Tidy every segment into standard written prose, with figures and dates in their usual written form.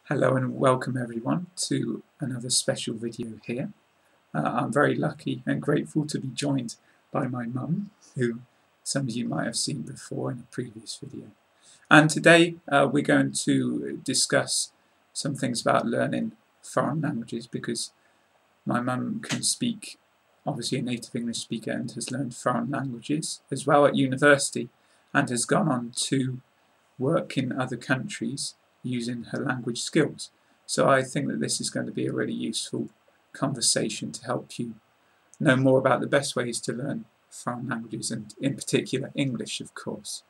Hello and welcome everyone to another special video here. I'm very lucky and grateful to be joined by my mum, who some of you might have seen before in a previous video. And today we're going to discuss some things about learning foreign languages, because my mum can speak, obviously a native English speaker, and has learned foreign languages as well at university and has gone on to work in other countries using her language skills. So I think that this is going to be a really useful conversation to help you know more about the best ways to learn foreign languages, and in particular English, of course.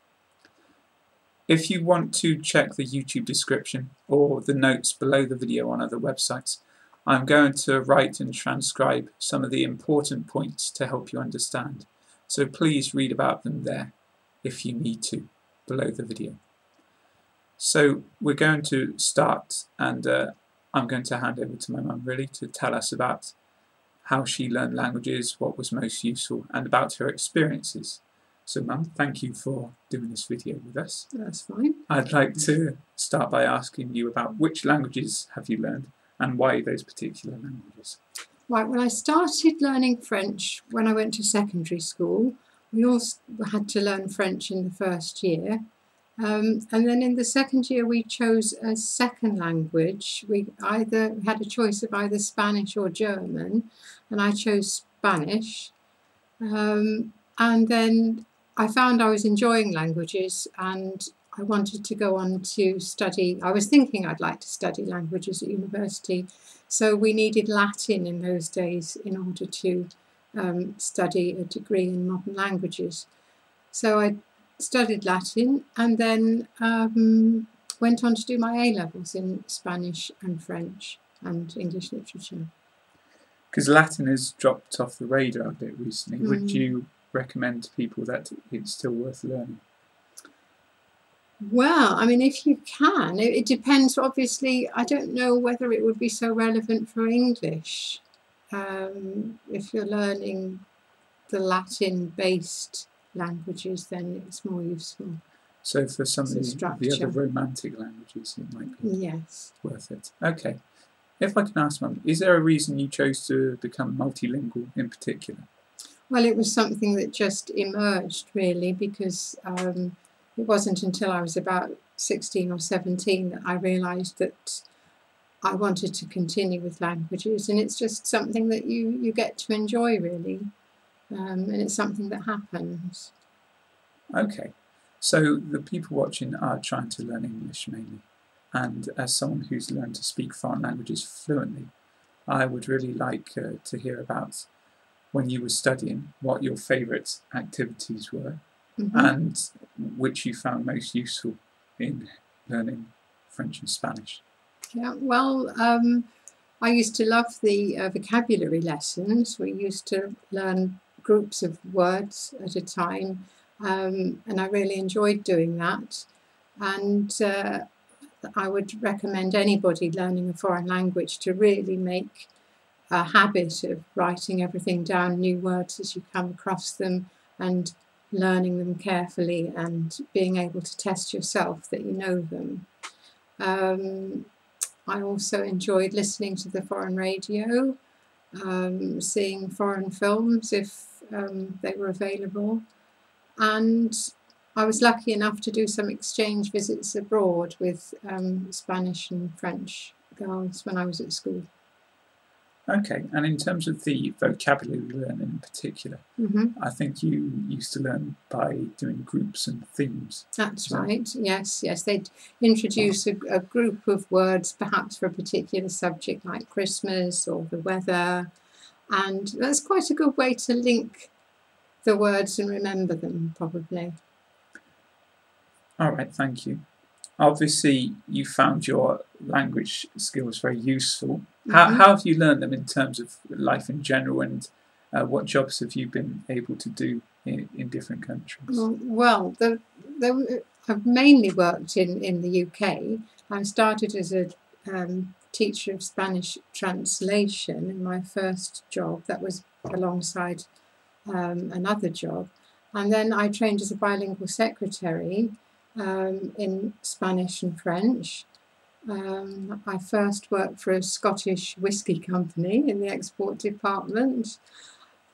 If you want to check the YouTube description or the notes below the video on other websites, I'm going to write and transcribe some of the important points to help you understand. So please read about them there if you need to, below the video. So we're going to start, and I'm going to hand over to my mum really to tell us about how she learned languages, what was most useful, and about her experiences. So mum, thank you for doing this video with us. That's fine. I'd like to start by asking you about which languages have you learned and why those particular languages? Right, when I started learning French when I went to secondary school, we also had to learn French in the first year. And then in the second year we chose a second language. We either had a choice of either Spanish or German, and I chose Spanish. And then I found I was enjoying languages, and I wanted to go on to study. I was thinking I'd like to study languages at university, so we needed Latin in those days in order to study a degree in modern languages. So I studied Latin and then went on to do my A-levels in Spanish and French and English literature. Because Latin has dropped off the radar a bit recently. Would you recommend to people that it's still worth learning? Well, I mean, if you can, it depends. Obviously, I don't know whether it would be so relevant for English. If you're learning the Latin-based languages, then it's more useful. So for some of the other romantic languages, it might be worth it. Okay. If I can ask, Mum, is there a reason you chose to become multilingual in particular? Well, it was something that just emerged, really, because it wasn't until I was about 16 or 17 that I realised that I wanted to continue with languages, and it's just something that you get to enjoy, really. And it's something that happens. Okay, so the people watching are trying to learn English mainly, and as someone who's learned to speak foreign languages fluently, I would really like to hear about when you were studying, what your favourite activities were, and which you found most useful in learning French and Spanish. Yeah, well, I used to love the vocabulary lessons. We used to learn groups of words at a time, and I really enjoyed doing that. And I would recommend anybody learning a foreign language to really make a habit of writing everything down, new words as you come across them, and learning them carefully and being able to test yourself that you know them. I also enjoyed listening to the foreign radio, seeing foreign films if they were available, and I was lucky enough to do some exchange visits abroad with Spanish and French girls when I was at school. Okay, and in terms of the vocabulary learning in particular, I think you used to learn by doing groups and themes. That's right, yes. They'd introduce a group of words, perhaps for a particular subject like Christmas or the weather, and that's quite a good way to link the words and remember them, probably. All right, thank you. Obviously, you found your language skills very useful. How have you learned them in terms of life in general, and what jobs have you been able to do in different countries? Well, I've mainly worked in the UK. I started as a teacher of Spanish translation in my first job. That was alongside another job. And then I trained as a bilingual secretary in Spanish and French. I first worked for a Scottish whisky company in the export department,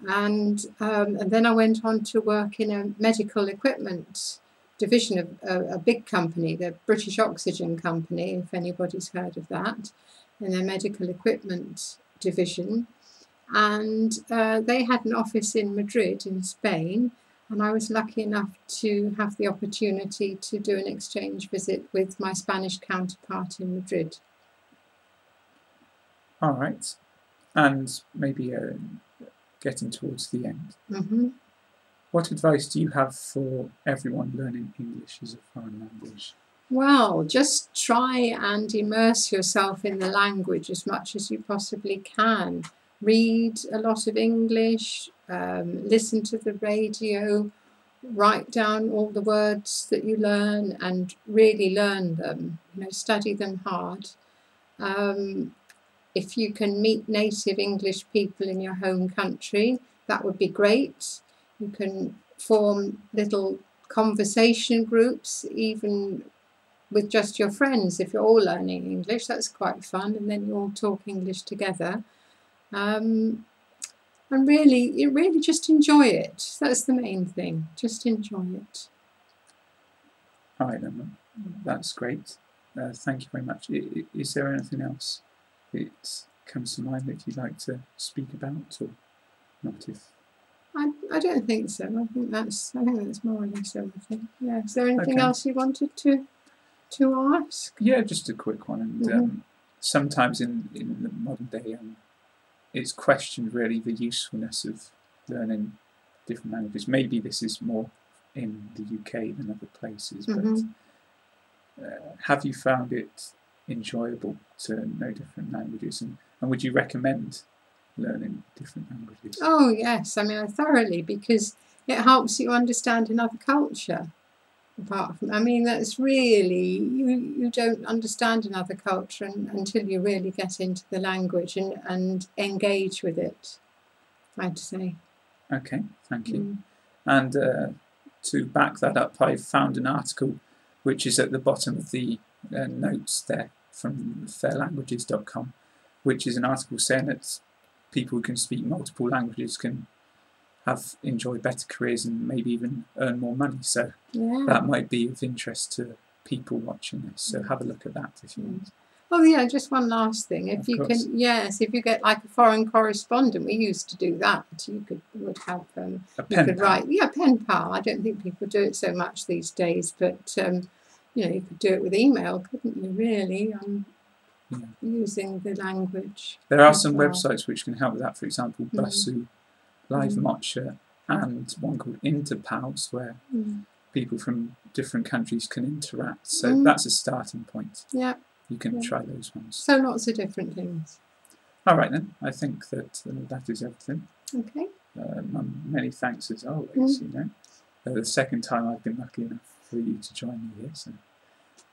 and then I went on to work in a medical equipment division of a big company, the British Oxygen Company, if anybody's heard of that, in their medical equipment division. And they had an office in Madrid in Spain, and I was lucky enough to have the opportunity to do an exchange visit with my Spanish counterpart in Madrid. All right. And maybe getting towards the end. Mm-hmm. What advice do you have for everyone learning English as a foreign language? Well, just try and immerse yourself in the language as much as you possibly can. Read a lot of English, listen to the radio, write down all the words that you learn and really learn them, study them hard. If you can meet native English people in your home country, that would be great. You can form little conversation groups, even with just your friends. If you're all learning English, that's quite fun, and then you all talk English together. And really just enjoy it. That's the main thing. Just enjoy it. All right, then. That's great. Thank you very much. Is there anything else that comes to mind that you'd like to speak about, or not? I don't think so. I think that's more or less everything. Yeah. Is there anything else you wanted to ask? Yeah, just a quick one. And sometimes in the modern day, it's questioned really the usefulness of learning different languages. Maybe this is more in the UK than other places, but have you found it enjoyable to know different languages, and would you recommend learning different languages? Oh yes, I thoroughly, because it helps you understand another culture. Apart from, that's really, you don't understand another culture until you really get into the language and engage with it, I'd say. Okay, thank you. And to back that up, I found an article which is at the bottom of the notes there from fairlanguages.com, which is an article saying that people who can speak multiple languages can enjoy better careers and maybe even earn more money. So that might be of interest to people watching this. So have a look at that if you want. Oh yeah, just one last thing. If you get like a foreign correspondent, we used to do that. You would have a pen pal. Pen pal. I don't think people do it so much these days, but you could do it with email, couldn't you? Really, using the language. There are some websites which can help with that. For example, Busuu, Live Mocha, and one called Interpals, where people from different countries can interact. So that's a starting point. Yeah. You can try those ones. So lots of different things. All right then. I think that that is everything. Okay. Many thanks as always. The second time I've been lucky enough for you to join me here, so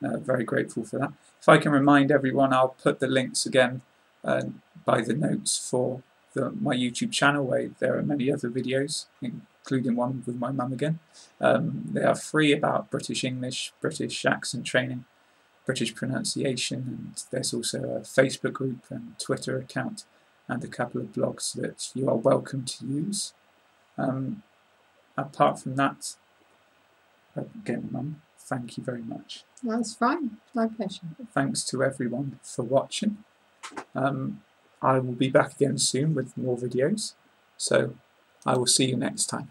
very grateful for that. If I can remind everyone, I'll put the links again by the notes for my YouTube channel, where there are many other videos, including one with my mum again. They are free about British English, British accent training, British pronunciation, and there's also a Facebook group and Twitter account and a couple of blogs that you are welcome to use. Apart from that, again, Mum, thank you very much. That's fine. My pleasure. Thanks to everyone for watching. I will be back again soon with more videos, so I will see you next time.